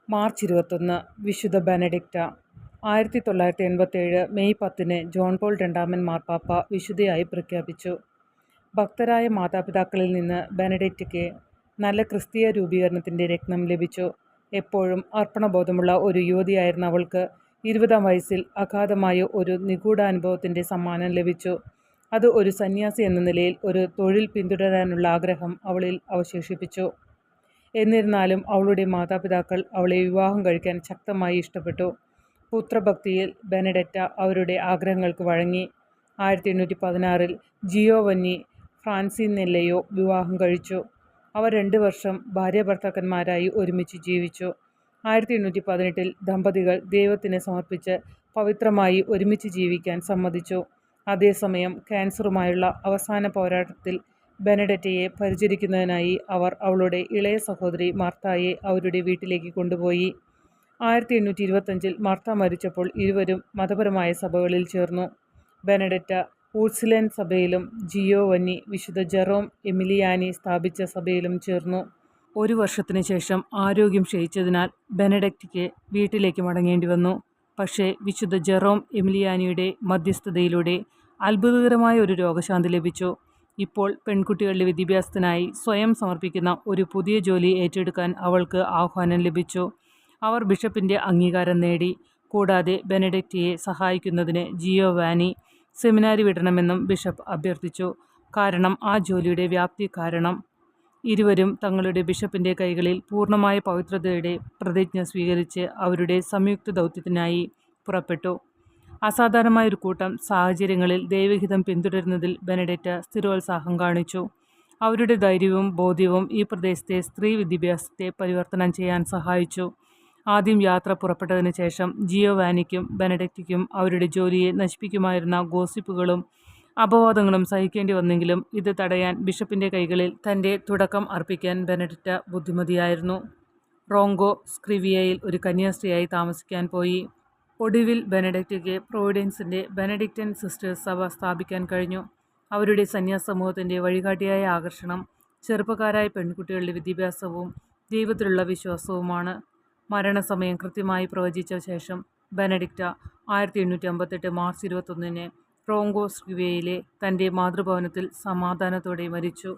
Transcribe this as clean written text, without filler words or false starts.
March 21 വിശുദ്ധ ബെനഡിക്റ്റ. 1987 May 10 John Paul രണ്ടാമൻ മാർപ്പാപ്പ വിശുദ്ധയായി പ്രഖ്യാപിച്ചു. ഭക്തരായ മാതാപിതാക്കളിൽ നിന്ന് ബെനഡിക്റ്റയ്ക്ക് നല്ല ക്രിസ്തീയ രൂപീകരണത്തിൻ്റെ രത്നം ലഭിച്ചു. എപ്പോഴും അർപ്പണബോധമുള്ള ഒരു യുവതിയായിരുന്ന അവൾക്ക് 20-ാം വയസ്സിൽ അഗാധമായ ഒരു നിഗൂഢാനുഭവത്തിൻ്റെ സമ്മാനം ലഭിച്ചു. അത് ഒരു സന്യാസി എന്ന നിലയിൽ ഒരു തൊഴിൽ പിന്തുടരാനുള്ള ആഗ്രഹം അവളിൽ അവശേഷിപ്പിച്ചു. എന്നിരുന്നാലും അവളുടെ മാതാപിതാക്കൾ അവളെ വിവാഹം കഴിക്കാൻ ശക്തമായി ഇഷ്ടപ്പെട്ടു. പുത്രഭക്തിയിൽ ബെനഡിക്റ്റ അവരുടെ ആഗ്രഹങ്ങൾക്ക് വഴങ്ങി. 1816 ജിയോവന്നി ഫ്രാൻസിനെല്ലയോ വിവാഹം കഴിച്ചു. അവർ 2 വർഷം ഭാര്യാഭർത്താക്കന്മാരായി ഒരുമിച്ച് ജീവിച്ചു. 1818 ദമ്പതികൾ ദൈവത്തിന് സമർപ്പിച്ച് പവിത്രമായി ഒരുമിച്ച് ജീവിക്കാൻ സമ്മതിച്ചു. അതേസമയം ക്യാൻസറുമായുള്ള അവസാന പോരാട്ടത്തിൽ ബെനഡിക്റ്റയെ പരിചരിക്കുന്നതിനായി അവർ അവളുടെ ഇളയ സഹോദരി മാർത്തായെ അവരുടെ വീട്ടിലേക്ക് കൊണ്ടുപോയി. 1825 മാർത്ത മരിച്ചപ്പോൾ ഇരുവരും മതപരമായ സഭകളിൽ ചേർന്നു. ബെനഡിക്റ്റ ഊർസുലേൻ സഭയിലും ജിയോവന്നി വിശുദ്ധ ജെറോം എമിലിയാനി സ്ഥാപിച്ച സഭയിലും ചേർന്നു. 1 വർഷത്തിന് ശേഷം ആരോഗ്യം ക്ഷയിച്ചതിനാൽ ബെനഡിക്റ്റയ്ക്ക് വീട്ടിലേക്ക് മടങ്ങേണ്ടി വന്നു. പക്ഷേ വിശുദ്ധ ജെറോം എമിലിയാനിയുടെ മധ്യസ്ഥതയിലൂടെ അത്ഭുതകരമായ ഒരു രോഗശാന്തി ലഭിച്ചു. ഇപ്പോൾ പെൺകുട്ടികളുടെ വിദ്യാഭ്യാസത്തിനായി സ്വയം സമർപ്പിക്കുന്ന ഒരു പുതിയ ജോലി ഏറ്റെടുക്കാൻ അവൾക്ക് ആഹ്വാനം ലഭിച്ചു. അവർ ബിഷപ്പിൻ്റെ അംഗീകാരം നേടി. കൂടാതെ ബെനഡിക്റ്റയെ സഹായിക്കുന്നതിന് ജിയോവാനി സെമിനാരി വിടണമെന്നും ബിഷപ്പ് അഭ്യർത്ഥിച്ചു. കാരണം ആ ജോലിയുടെ വ്യാപ്തി കാരണം. ഇരുവരും തങ്ങളുടെ ബിഷപ്പിൻ്റെ കൈകളിൽ പൂർണ്ണമായ പവിത്രതയുടെ പ്രതിജ്ഞ സ്വീകരിച്ച് അവരുടെ സംയുക്ത ദൗത്യത്തിനായി പുറപ്പെട്ടു. അസാധാരണമായൊരു കൂട്ടം സാഹചര്യങ്ങളിൽ ദൈവഹിതം പിന്തുടരുന്നതിൽ ബെനഡിക്റ്റ സ്ഥിരോത്സാഹം കാണിച്ചു. അവരുടെ ധൈര്യവും ബോധ്യവും ഈ പ്രദേശത്തെ സ്ത്രീ വിദ്യാഭ്യാസത്തെ പരിവർത്തനം ചെയ്യാൻ സഹായിച്ചു. ആദ്യം യാത്ര പുറപ്പെട്ടതിന് ശേഷം ജിയോവാനിക്കും ബെനഡിക്റ്റയ്ക്കും അവരുടെ ജോലിയെ നശിപ്പിക്കുമായിരുന്ന ഗോസിപ്പുകളും അപവാദങ്ങളും സഹിക്കേണ്ടി വന്നെങ്കിലും ഇത് തടയാൻ ബിഷപ്പിൻ്റെ കൈകളിൽ തൻ്റെ തുടക്കം അർപ്പിക്കാൻ ബെനഡിക്റ്റ ബുദ്ധിമതിയായിരുന്നു. റോങ്കോ സ്ക്രിവിയയിൽ ഒരു കന്യാസ്ത്രീയായി താമസിക്കാൻ പോയി. ഒടുവിൽ ബെനഡിക്റ്റയ്ക്ക് പ്രൊവിഡൻസിൻ്റെ ബെനഡിക്റ്റൻ സിസ്റ്റേഴ്സ് സഭ സ്ഥാപിക്കാൻ കഴിഞ്ഞു. അവരുടെ സന്യാസ സമൂഹത്തിൻ്റെ വഴികാട്ടിയായ ആകർഷണം ചെറുപ്പക്കാരായ പെൺകുട്ടികളുടെ വിദ്യാഭ്യാസവും ദൈവത്തിലുള്ള വിശ്വാസവുമാണ്. മരണസമയം കൃത്യമായി പ്രവചിച്ച ശേഷം ബെനഡിക്റ്റ 1858 മാർച്ച് 21 റോങ്കോ സ്ക്രിവിയയിലെ തൻ്റെ മാതൃഭവനത്തിൽ സമാധാനത്തോടെ മരിച്ചു.